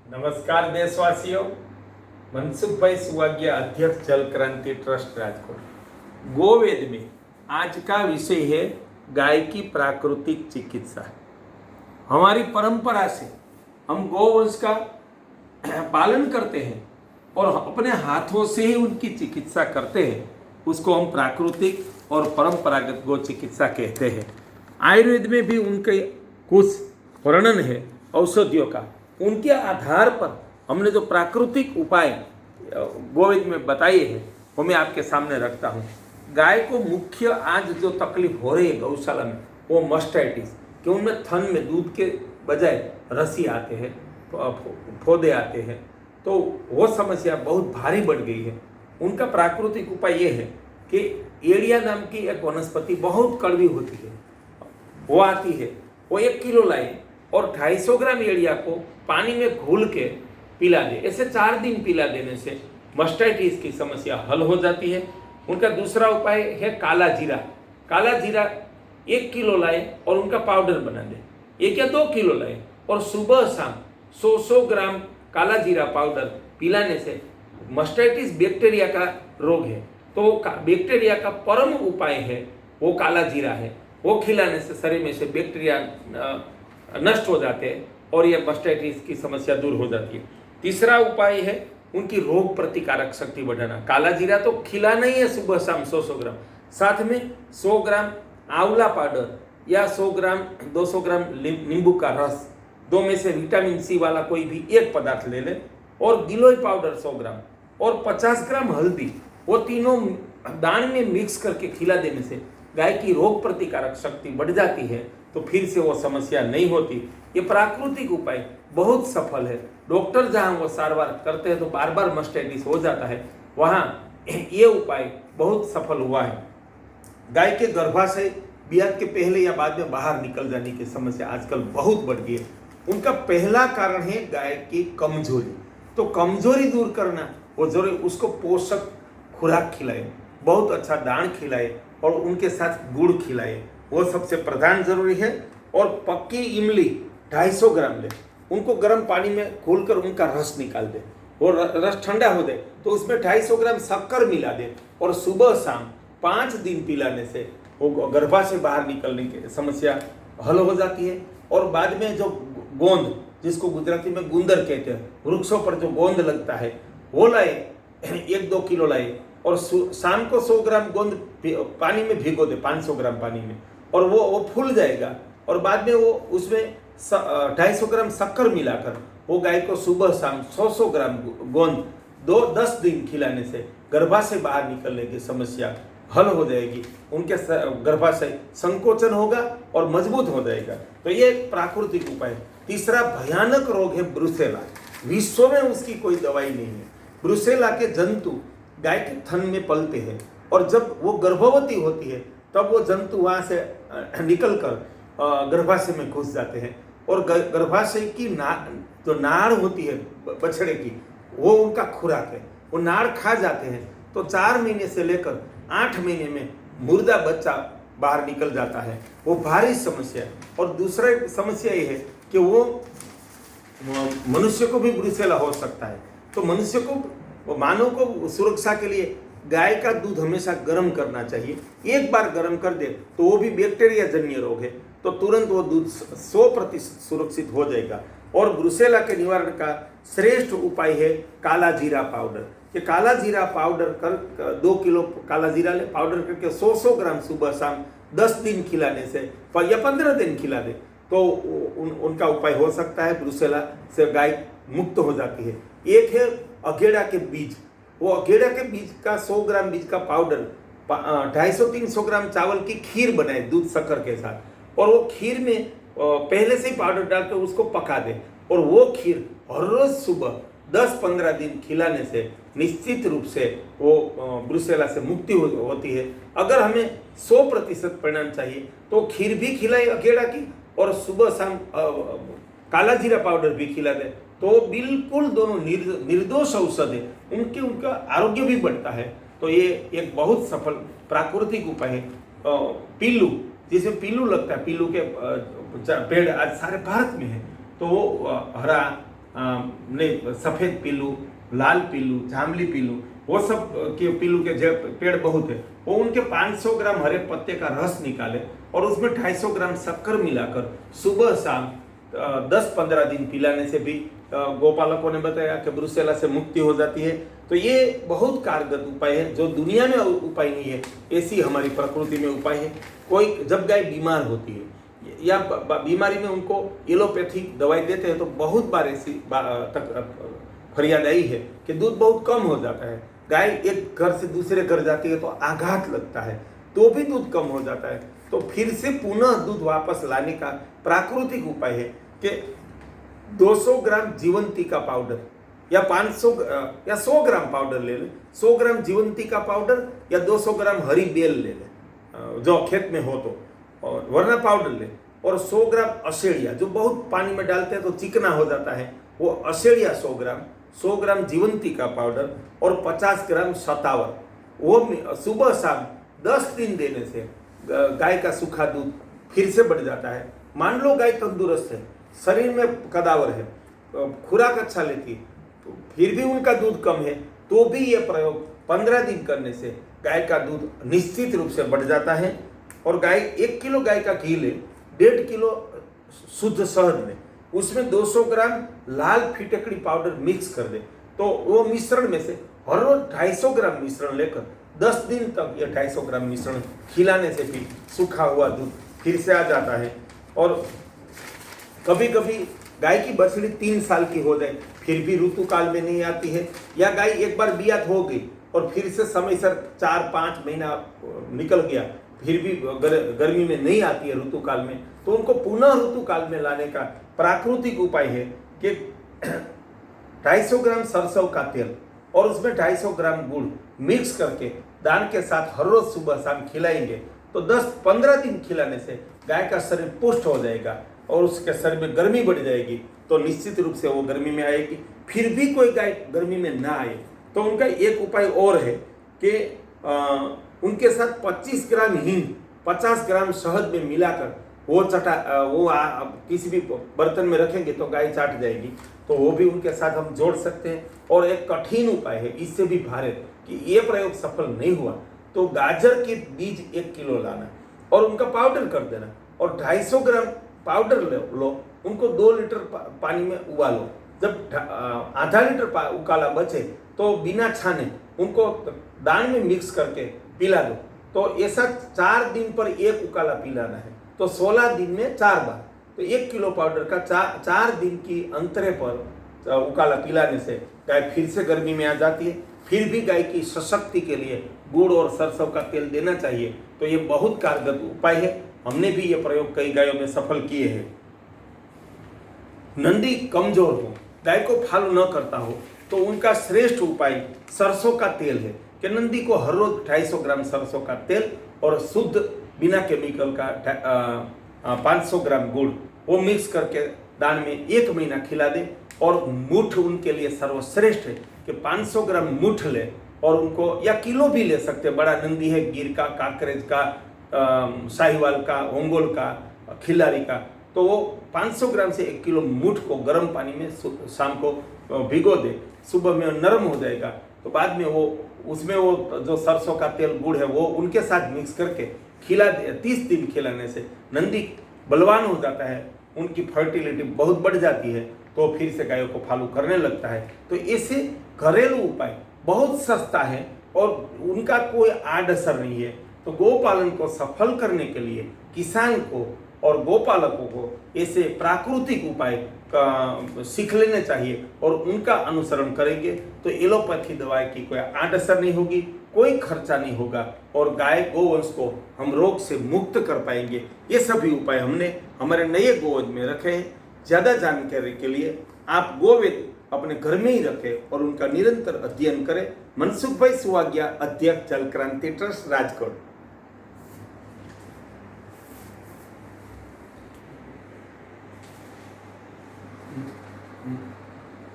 नमस्कार देशवासियों। मनसुख भाई सुवाग्या, अध्यक्ष जल क्रांति ट्रस्ट राजकोट। गोवेद में आज का विषय है गाय की प्राकृतिक चिकित्सा। हमारी परंपरा से हम गौवंश का पालन करते हैं और अपने हाथों से ही उनकी चिकित्सा करते हैं। उसको हम प्राकृतिक और परंपरागत गौ चिकित्सा कहते हैं। आयुर्वेद में भी उनके कुछ वर्णन है औषधियों का। उनके आधार पर हमने जो प्राकृतिक उपाय गोवेद में बताए हैं वो मैं आपके सामने रखता हूँ। गाय को मुख्य आज जो तकलीफ हो रही है गौशाला में वो मस्टाइटिस, कि उनमें थन में दूध के बजाय रसी आते हैं, फोदे आते हैं, तो वो समस्या बहुत भारी बढ़ गई है। उनका प्राकृतिक उपाय ये है कि एड़िया नाम की एक वनस्पति बहुत कड़वी होती है, वो आती है, वो 1 किलो लाए और 250 ग्राम एड़िया को पानी में घोल के पिला दे। ऐसे 4 दिन पिला देने से मस्टाइटिस की समस्या हल हो जाती है। उनका दूसरा उपाय है काला जीरा। काला जीरा 1 किलो लाए और उनका पाउडर बना दे। 1 या 2 किलो लाए और सुबह शाम 100 ग्राम काला जीरा पाउडर पिलाने से, मस्टाइटिस बैक्टीरिया का रोग है तो बैक्टीरिया का परम उपाय है वो काला जीरा है। वो खिलाने से शरीर में से बैक्टीरिया नष्ट हो जाते हैं और ये मस्टाइटिस की समस्या दूर हो जाती है। तीसरा उपाय है उनकी रोग प्रतिकारक शक्ति बढ़ाना। काला जीरा तो खिलाना ही है सुबह शाम 100 ग्राम, साथ में 100 ग्राम आंवला पाउडर या 100 ग्राम 200 ग्राम नींबू का रस, 2 में से विटामिन सी वाला कोई भी एक पदार्थ ले ले, और गिलोय पाउडर 100 ग्राम और 50 ग्राम हल्दी, वो तीनों दान में मिक्स करके खिला देने से गाय की रोग प्रतिकारक शक्ति बढ़ जाती है, तो फिर से वो समस्या नहीं होती। ये प्राकृतिक उपाय बहुत सफल है। डॉक्टर जहाँ वो सारवार करते हैं तो बार बार मस्टाइटिस हो जाता है, वहाँ ये उपाय बहुत सफल हुआ है। गाय के गर्भाशय बियाद के पहले या बाद में बाहर निकल जाने की समस्या आजकल बहुत बढ़ गई है। उनका पहला कारण है गाय की कमजोरी। तो कमजोरी दूर करना वो जरूरी, उसको पोषक खुराक खिलाए, बहुत अच्छा दान खिलाए और उनके साथ गुड़ खिलाए, वो सबसे प्रधान जरूरी है। और पक्की इमली 250 ग्राम ले, उनको गर्म पानी में घोलकर उनका रस निकाल दे और रस ठंडा हो दे तो उसमें 250 ग्राम शक्कर मिला दे और सुबह शाम 5 दिन पिलाने से वो गर्भाशय बाहर निकलने की समस्या हल हो जाती है। और बाद में जो गोंद, जिसको गुजराती में गुंदर कहते हैं, वृक्षों पर जो गोंद लगता है, वो लाए 1-2 किलो लाए और शाम को 100 ग्राम गोंद पानी में भिगो दे, 500 ग्राम पानी में, और वो फूल जाएगा। और बाद में वो उसमें 250 ग्राम शक्कर मिलाकर वो गाय को सुबह शाम 100 ग्राम गोंद 10 दिन खिलाने से गर्भाशय बाहर निकलने की समस्या हल हो जाएगी। उनके गर्भाशय संकोचन होगा और मजबूत हो जाएगा। तो ये एक प्राकृतिक उपाय। तीसरा भयानक रोग है ब्रुसेला। विश्व में उसकी कोई दवाई नहीं है। ब्रुसेला के जंतु गाय के थन में पलते हैं और जब वो गर्भवती होती है तब वो जंतु वहाँ से निकलकर गर्भाशय में घुस जाते हैं और गर्भाशय की जो नाड़ होती है बछड़े की, वो उनका खुराक है। वो नाड़ खा जाते हैं तो 4 महीने से लेकर 8 महीने में मुर्दा बच्चा बाहर निकल जाता है। वो भारी समस्या है। और दूसरा समस्या ये है कि वो मनुष्य को भी ब्रुसेला हो सकता है। तो मनुष्य को, मानव को सुरक्षा के लिए गाय का दूध हमेशा गर्म करना चाहिए। एक बार गर्म कर दे तो वो भी बैक्टीरिया जन्य रोग है तो तुरंत वो दूध 100% सुरक्षित हो जाएगा। और ब्रुसेला के निवारण का श्रेष्ठ उपाय है काला जीरा पाउडर। ये काला जीरा पाउडर कर 2 किलो काला जीरा ले, पाउडर करके 100 ग्राम सुबह शाम 10 दिन खिलाने से या 15 दिन खिला दे तो उनका उपाय हो सकता है। ब्रुसेला से गाय मुक्त हो जाती है। एक है अगेड़ा के बीज। वो अगेड़ा के बीज का 100 ग्राम बीज का पाउडर 250-300 ग्राम चावल की खीर बनाए दूध शक्कर के साथ, और वो खीर में पहले से ही पाउडर डालकर उसको पका दे और वो खीर हर रोज सुबह 10-15 दिन खिलाने से निश्चित रूप से वो ब्रुसेला से मुक्ति होती है। अगर हमें 100% परिणाम चाहिए तो खीर भी खिलाए अगेड़ा की और सुबह शाम काला जीरा पाउडर भी खिला दे तो बिल्कुल दोनों निर्दोष औषध है। उनका आरोग्य भी बढ़ता है। तो ये एक बहुत सफल प्राकृतिक उपाय है। पीलू, जिसमें पीलू लगता है, पीलू के पेड़ आज सारे भारत में है, तो वो हरा नहीं सफ़ेद पीलू, लाल पीलू, जामली पीलू, वो सब के पीलू के पेड़ बहुत है, वो उनके 500 ग्राम हरे पत्ते का रस निकाले और उसमें 250 ग्राम शक्कर मिलाकर सुबह शाम 10-15 दिन पिलाने से भी गोपालकों ने बताया कि ब्रुसेला से मुक्ति हो जाती है। तो ये बहुत कारगर उपाय है, जो दुनिया में उपाय नहीं है ऐसी हमारी प्रकृति में उपाय है। कोई जब गाय बीमार होती है या बीमारी में उनको एलोपैथिक दवाई देते हैं तो बहुत बार ऐसी तक फरियाद आई है कि दूध बहुत कम हो जाता है। गाय एक घर से दूसरे घर जाती है तो आघात लगता है तो भी दूध कम हो जाता है। तो फिर से पुनः दूध वापस लाने का प्राकृतिक उपाय है कि 200 ग्राम जीवंती का पाउडर या 500 या 100 ग्राम पाउडर ले लें, 100 ग्राम जीवंती का पाउडर या 200 ग्राम हरी बेल ले लें जो खेत में हो तो, और वरना पाउडर ले, और 100 ग्राम असेड़िया जो बहुत पानी में डालते हैं तो चिकना हो जाता है, वो असेड़िया 100 ग्राम, 100 ग्राम जीवंती का पाउडर और 50 ग्राम सतावर, वो सुबह शाम 10 दिन देने से गाय का सूखा दूध फिर से बढ़ जाता है। मान लो गाय तंदुरुस्त है, शरीर में कदावर है, खुराक अच्छा लेती है, तो फिर भी उनका दूध कम है, तो भी ये प्रयोग 15 दिन करने से गाय का दूध निश्चित रूप से बढ़ जाता है। और गाय 1 किलो गाय का घी ले, 1.5 किलो शुद्ध शहद ले, उसमें 200 ग्राम लाल फिटकड़ी पाउडर मिक्स कर दे, तो वो मिश्रण में से हर रोज 250 ग्राम मिश्रण लेकर 10 दिन तक ये 250 ग्राम मिश्रण खिलाने से भी सूखा हुआ दूध फिर से आ जाता है। और कभी कभी गाय की बछड़ी 3 साल की हो जाए फिर भी ऋतु काल में नहीं आती है, या गाय एक बार बियात हो गई और फिर से समय सर 4-5 महीना निकल गया फिर भी गर्मी में नहीं आती है ऋतु काल में, तो उनको पुनः ऋतु काल में लाने का प्राकृतिक उपाय है कि 250 ग्राम सरसों का तेल और उसमें 250 ग्राम गुड़ मिक्स करके दान के साथ हर रोज सुबह शाम खिलाएंगे तो 10-15 दिन खिलाने से गाय का शरीर पुष्ट हो जाएगा और उसके शरीर में गर्मी बढ़ जाएगी, तो निश्चित रूप से वो गर्मी में आएगी। फिर भी कोई गाय गर्मी में ना आए तो उनका एक उपाय और है कि उनके साथ 25 ग्राम हींग 50 ग्राम शहद में मिलाकर वो किसी भी बर्तन में रखेंगे तो गाय चाट जाएगी, तो वो भी उनके साथ हम जोड़ सकते हैं। और एक कठिन उपाय है इससे भी भारे कि ये प्रयोग सफल नहीं हुआ तो गाजर के बीज 1 किलो लाना और उनका पाउडर कर देना और 250 ग्राम पाउडर लो, उनको 2 लीटर पानी में उबालो, जब आधा लीटर उकाला बचे तो बिना छाने उनको दान में मिक्स करके पिला दो। तो ऐसा 4 दिन पर 1 उकाला पिलाना है, तो 16 दिन में 4 बार, तो 1 किलो पाउडर का 4 दिन की अंतरे पर उकाला पिलाने से गाय फिर से गर्मी में आ जाती है। फिर भी गाय की सशक्ति के लिए गुड़ और सरसों का तेल देना चाहिए, तो ये बहुत कारगर उपाय है। हमने भी ये प्रयोग कई गायों में सफल किए हैं। नंदी कमजोर हो, गाय को फॉलो न करता हो, तो उनका श्रेष्ठ उपाय सरसों का तेल है कि नंदी को हर रोज 250 ग्राम सरसों का तेल और शुद्ध बिना केमिकल का 500 ग्राम गुड़ वो मिक्स करके दान में 1 महीना खिला दे। और मुठ उनके लिए सर्वश्रेष्ठ है कि 500 ग्राम मुठ ले और उनको या किलो भी ले सकते, बड़ा नंदी है गिर का, काकरेज का, साहिवाल का, ओंगोल का, खिलारी का, तो वो 500 ग्राम से 1 किलो मुठ को गर्म पानी में शाम को भिगो दे, सुबह में नरम हो जाएगा, तो बाद में वो उसमें वो जो सरसों का तेल गुड़ है वो उनके साथ मिक्स करके खिला दे। 30 दिन खिलाने से नंदी बलवान हो जाता है, उनकी फर्टिलिटी बहुत बढ़ जाती है, तो फिर से गायों को फॉलो करने लगता है। तो ऐसे घरेलू उपाय बहुत सस्ता है और उनका कोई आड असर नहीं है। तो गोपालन को सफल करने के लिए किसान को और गोपालकों को ऐसे प्राकृतिक उपाय सीख लेने चाहिए और उनका अनुसरण करेंगे तो एलोपैथी दवाई की कोई आड असर नहीं होगी, कोई खर्चा नहीं होगा और गाय गोवंश को हम रोग से मुक्त कर पाएंगे। ये सभी उपाय हमने हमारे नए गोवंश में रखे हैं। ज़्यादा जानकारी के लिए आप गोवेद अपने घर में ही रखें और उनका निरंतर अध्ययन करें। मनसुख भाई सुवाग्या, अध्यक्ष जल क्रांति ट्रस्ट, राजकोट।